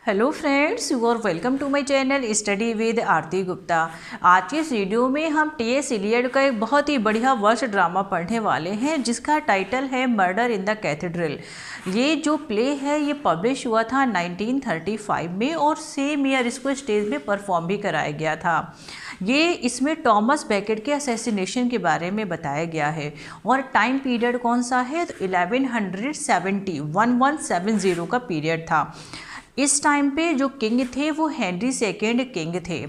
Hello friends, you are welcome to my channel study with Aarti Gupta. आज के इस video में हम टी.एस. इलियड का एक बहुत ही बढ़िया वर्ष ड्रामा पढ़ने वाले हैं जिसका टाइटल है मर्डर इन द कैथेड्रल। ये जो प्ले है ये पब्लिश हुआ था 1935 में और सेम ईयर इसको स्टेज में परफॉर्म भी कराया गया था। ये इसमें टॉमस बैकेट के असैसिनेशन के बारे में बताया गया है और टाइम पीरियड कौन सा है, तो 1170 का पीरियड था। इस टाइम पे जो किंग थे वो हेनरी सेकेंड किंग थे।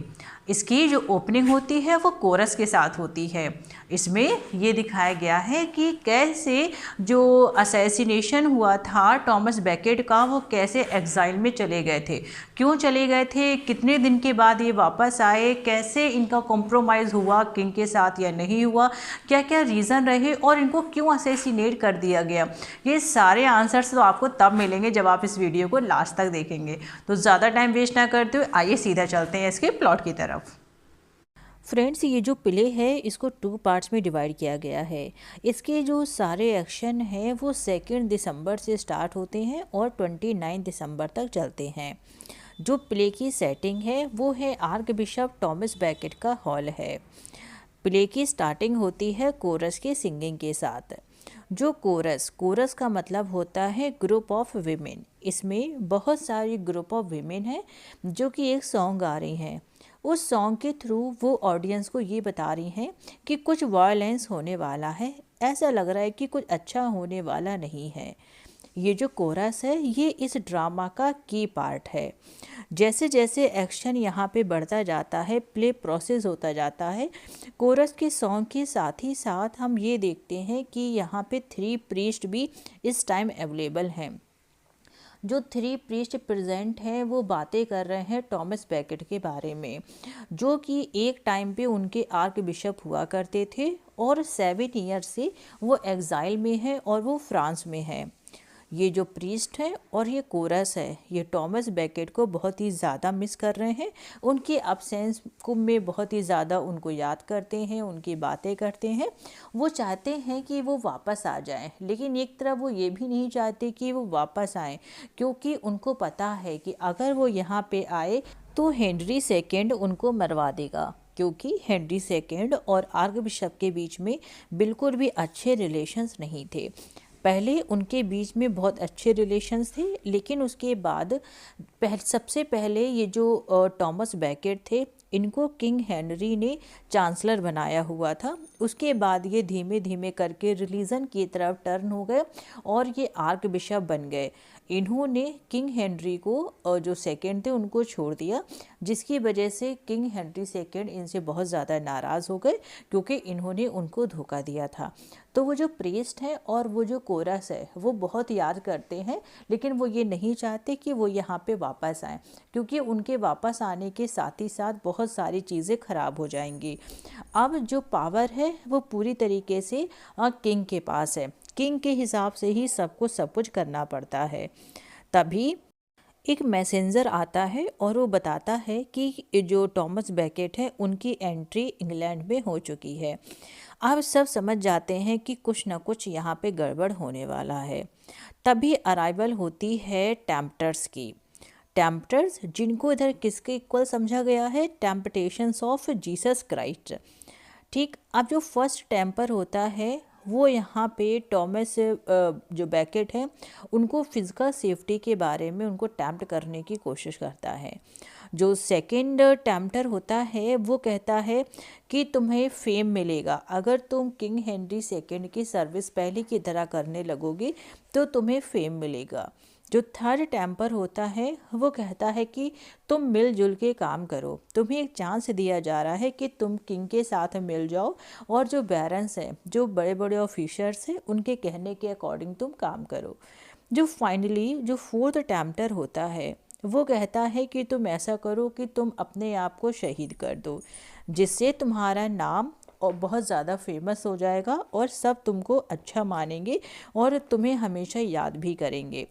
इसकी जो ओपनिंग होती है वो कोरस के साथ होती है। इसमें ये दिखाया गया है कि कैसे जो असैसिनेशन हुआ था टॉमस बैकेट का वो कैसे एग्जाइल में चले गए थे, क्यों चले गए थे, कितने दिन के बाद ये वापस आए, कैसे इनका कॉम्प्रोमाइज़ हुआ किंग के साथ या नहीं हुआ, क्या क्या रीज़न रहे और इनको क्यों असैसिनेट कर दिया गया। ये सारे आंसर्स तो आपको तब मिलेंगे जब आप इस वीडियो को लास्ट तक देखेंगे। तो ज़्यादा टाइम वेस्ट ना करते हुए आइए सीधा चलते हैं इसके प्लॉट की तरफ। फ्रेंड्स, ये जो प्ले है इसको 2 पार्ट्स में डिवाइड किया गया है। इसके जो सारे एक्शन हैं वो 2 दिसंबर से स्टार्ट होते हैं और 29 दिसंबर तक चलते हैं। जो प्ले की सेटिंग है वो है आर्क बिशप टॉमस बैकेट का हॉल है। प्ले की स्टार्टिंग होती है कोरस के सिंगिंग के साथ। जो कोरस का मतलब होता है ग्रुप ऑफ विमेन। इसमें बहुत सारी ग्रुप ऑफ विमेन हैं जो कि एक सॉन्ग गा रही हैं। उस सॉन्ग के थ्रू वो ऑडियंस को ये बता रही हैं कि कुछ वायलेंस होने वाला है, ऐसा लग रहा है कि कुछ अच्छा होने वाला नहीं है। ये जो कोरस है ये इस ड्रामा का की पार्ट है। जैसे जैसे एक्शन यहाँ पे बढ़ता जाता है, प्ले प्रोसेस होता जाता है, कोरस के सॉन्ग के साथ ही साथ हम ये देखते हैं कि यहाँ पे 3 प्रीस्ट भी इस टाइम अवेलेबल हैं। जो 3 प्रीस्ट प्रेजेंट हैं वो बातें कर रहे हैं टॉमस बैकेट के बारे में, जो कि एक टाइम पे उनके आर्क बिशप हुआ करते थे और 7 ईयर से वो एग्ज़ाइल में है और वो फ्रांस में है। ये जो प्रीस्ट है और ये कोरस है ये टॉमस बैकेट को बहुत ही ज़्यादा मिस कर रहे हैं। उनके अब्सेंस को में बहुत ही ज़्यादा उनको याद करते हैं, उनकी बातें करते हैं। वो चाहते हैं कि वो वापस आ जाएं, लेकिन एक तरफ वो ये भी नहीं चाहते कि वो वापस आएं, क्योंकि उनको पता है कि अगर वो यहाँ पे आए तो हेनरी सेकेंड उनको मरवा देगा, क्योंकि हेनरी सेकेंड और आर्क बिशप के बीच में बिल्कुल भी अच्छे रिलेशंस नहीं थे। पहले उनके बीच में बहुत अच्छे रिलेशंस थे, लेकिन उसके बाद सबसे पहले ये जो टॉमस बैकेट थे इनको किंग हेनरी ने चांसलर बनाया हुआ था। उसके बाद ये धीमे धीमे करके रिलीजन की तरफ टर्न हो गए और ये आर्क बिशप बन गए। इन्होंने किंग हेनरी को जो सेकेंड थे उनको छोड़ दिया, जिसकी वजह से किंग हेनरी सेकेंड इनसे बहुत ज़्यादा नाराज़ हो गए, क्योंकि इन्होंने उनको धोखा दिया था। तो वो जो प्रीस्ट है और वो जो कोरस है वो बहुत याद करते हैं, लेकिन वो ये नहीं चाहते कि वो यहाँ पे वापस आएँ, क्योंकि उनके वापस आने के साथ ही साथ बहुत सारी चीज़ें ख़राब हो जाएंगी। अब जो पावर है वो पूरी तरीके से किंग के पास है। किंग के हिसाब से ही सब कुछ करना पड़ता है। तभी एक मैसेंजर आता है और वो बताता है कि जो टॉमस बैकेट है उनकी एंट्री इंग्लैंड में हो चुकी है। अब सब समझ जाते हैं कि कुछ ना कुछ यहाँ पे गड़बड़ होने वाला है। तभी अराइवल होती है टेम्पटर्स की। टेम्पटर्स जिनको इधर किसके इक्वल समझा गया है, टेम्पटेशंस ऑफ जीसस क्राइस्ट। ठीक, अब जो फर्स्ट टेम्पर होता है वो यहाँ पे टॉमस जो बैकेट है उनको फिज़िकल सेफ्टी के बारे में उनको टेम्प्ट करने की कोशिश करता है। जो सेकंड टेम्प्टर होता है वो कहता है कि तुम्हें फेम मिलेगा, अगर तुम किंग हेनरी सेकेंड की सर्विस पहले की तरह करने लगोगे तो तुम्हें फेम मिलेगा। जो थर्ड टेम्पर होता है वो कहता है कि तुम मिलजुल के काम करो, तुम्हें एक चांस दिया जा रहा है कि तुम किंग के साथ मिल जाओ और जो बैरन्स हैं, जो बड़े बड़े ऑफिसर्स हैं, उनके कहने के अकॉर्डिंग तुम काम करो। जो फाइनली जो फोर्थ टेम्प्टर होता है वो कहता है कि तुम ऐसा करो कि तुम अपने आप को शहीद कर दो, जिससे तुम्हारा नाम और बहुत ज़्यादा फेमस हो जाएगा और सब तुमको अच्छा मानेंगे और तुम्हें हमेशा याद भी करेंगे।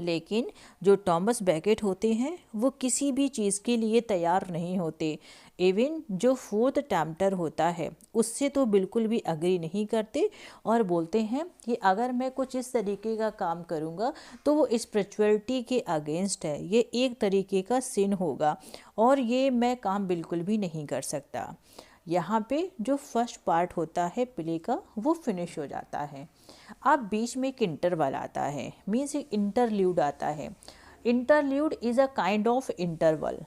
लेकिन जो टॉमस बैकेट होते हैं वो किसी भी चीज़ के लिए तैयार नहीं होते। इवन जो फोर्थ टेम्पटर होता है उससे तो बिल्कुल भी अग्री नहीं करते और बोलते हैं कि अगर मैं कुछ इस तरीके का काम करूँगा तो वो स्पिरिचुअलिटी के अगेंस्ट है, ये एक तरीके का सिन होगा और ये मैं काम बिल्कुल भी नहीं कर सकता। यहाँ पे जो फर्स्ट पार्ट होता है प्ले का वो फिनिश हो जाता है। अब बीच में एक इंटरवल आता है, मीन्स एक इंटरल्यूड आता है। Interlude is a kind of interval,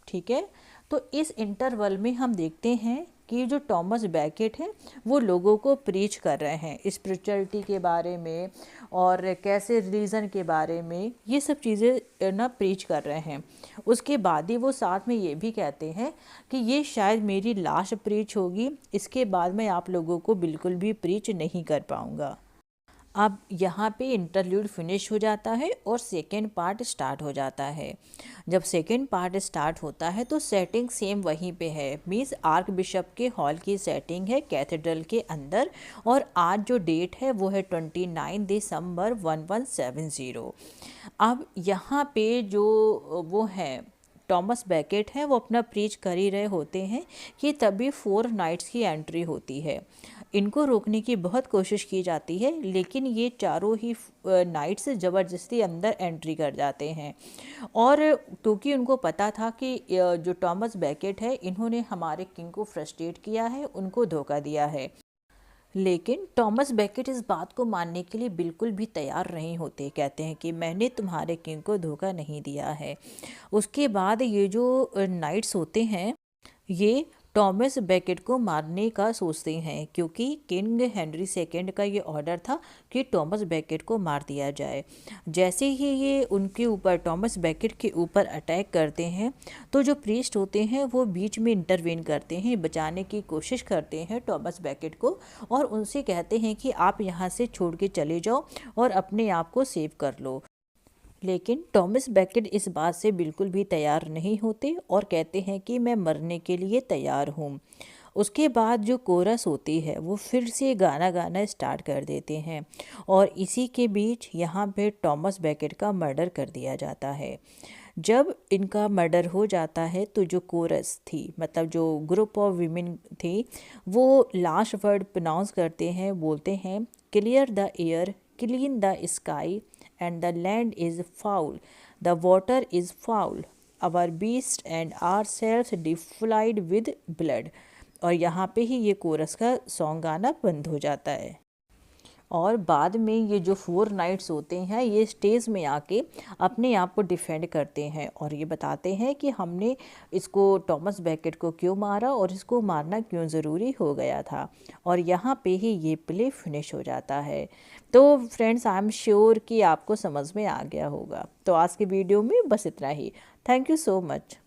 ठीक है। तो इस इंटरवल में हम देखते हैं कि जो टॉमस बैकेट हैं वो लोगों को प्रीच कर रहे हैं स्पिरिचुअलिटी के बारे में और कैसे रिलीजन के बारे में, ये सब चीज़ें ना प्रीच कर रहे हैं। उसके बाद ही वो साथ में ये भी कहते हैं कि ये शायद मेरी लास्ट प्रीच होगी, इसके बाद मैं आप लोगों को बिल्कुल भी प्रीच नहीं कर पाऊँगा। अब यहाँ पे इंटरल्यूड फिनिश हो जाता है और सेकेंड पार्ट स्टार्ट हो जाता है। जब सेकेंड पार्ट स्टार्ट होता है तो सेटिंग सेम वहीं पे है, मीन्स आर्क बिशप के हॉल की सेटिंग है कैथेड्रल के अंदर और आज जो डेट है वो है 29 दिसंबर 1170। अब यहाँ पे जो वो है टॉमस बैकेट है वो अपना प्रीच कर ही रहे होते हैं कि तभी 4 नाइट्स की एंट्री होती है। इनको रोकने की बहुत कोशिश की जाती है लेकिन ये चारों ही नाइट्स ज़बरदस्ती अंदर एंट्री कर जाते हैं और क्योंकि उनको पता था कि जो टॉमस बैकेट है इन्होंने हमारे किंग को फ्रस्ट्रेट किया है, उनको धोखा दिया है। लेकिन टॉमस बैकेट इस बात को मानने के लिए बिल्कुल भी तैयार नहीं होते, कहते हैं कि मैंने तुम्हारे किंग को धोखा नहीं दिया है। उसके बाद ये जो नाइट्स होते हैं ये टॉमस बैकेट को मारने का सोचते हैं क्योंकि किंग हेनरी सेकेंड का ये ऑर्डर था कि टॉमस बैकेट को मार दिया जाए। जैसे ही ये उनके ऊपर टॉमस बैकेट के ऊपर अटैक करते हैं तो जो प्रीस्ट होते हैं वो बीच में इंटरवेन करते हैं, बचाने की कोशिश करते हैं टॉमस बैकेट को और उनसे कहते हैं कि आप यहाँ से छोड़ के चले जाओ और अपने आप को सेव कर लो। लेकिन टॉमस बैकेट इस बात से बिल्कुल भी तैयार नहीं होते और कहते हैं कि मैं मरने के लिए तैयार हूँ। उसके बाद जो कोरस होती है वो फिर से गाना गाना स्टार्ट कर देते हैं और इसी के बीच यहाँ पे टॉमस बैकेट का मर्डर कर दिया जाता है। जब इनका मर्डर हो जाता है तो जो कोरस थी, मतलब जो ग्रुप ऑफ वीमेन थी, वो लास्ट वर्ड प्रोनाउंस करते हैं, बोलते हैं clear the air, clean the sky and the land is foul, the water is foul, our beasts and ourselves defiled with blood। और यहाँ पे ही ये कोरस का सॉन्ग गाना बंद हो जाता है और बाद में ये जो 4 नाइट्स होते हैं ये स्टेज में आके अपने आप को डिफेंड करते हैं और ये बताते हैं कि हमने इसको टॉमस बैकेट को क्यों मारा और इसको मारना क्यों ज़रूरी हो गया था और यहाँ पे ही ये प्ले फिनिश हो जाता है। तो फ्रेंड्स आई एम श्योर कि आपको समझ में आ गया होगा। तो आज की वीडियो में बस इतना ही। Thank you so much.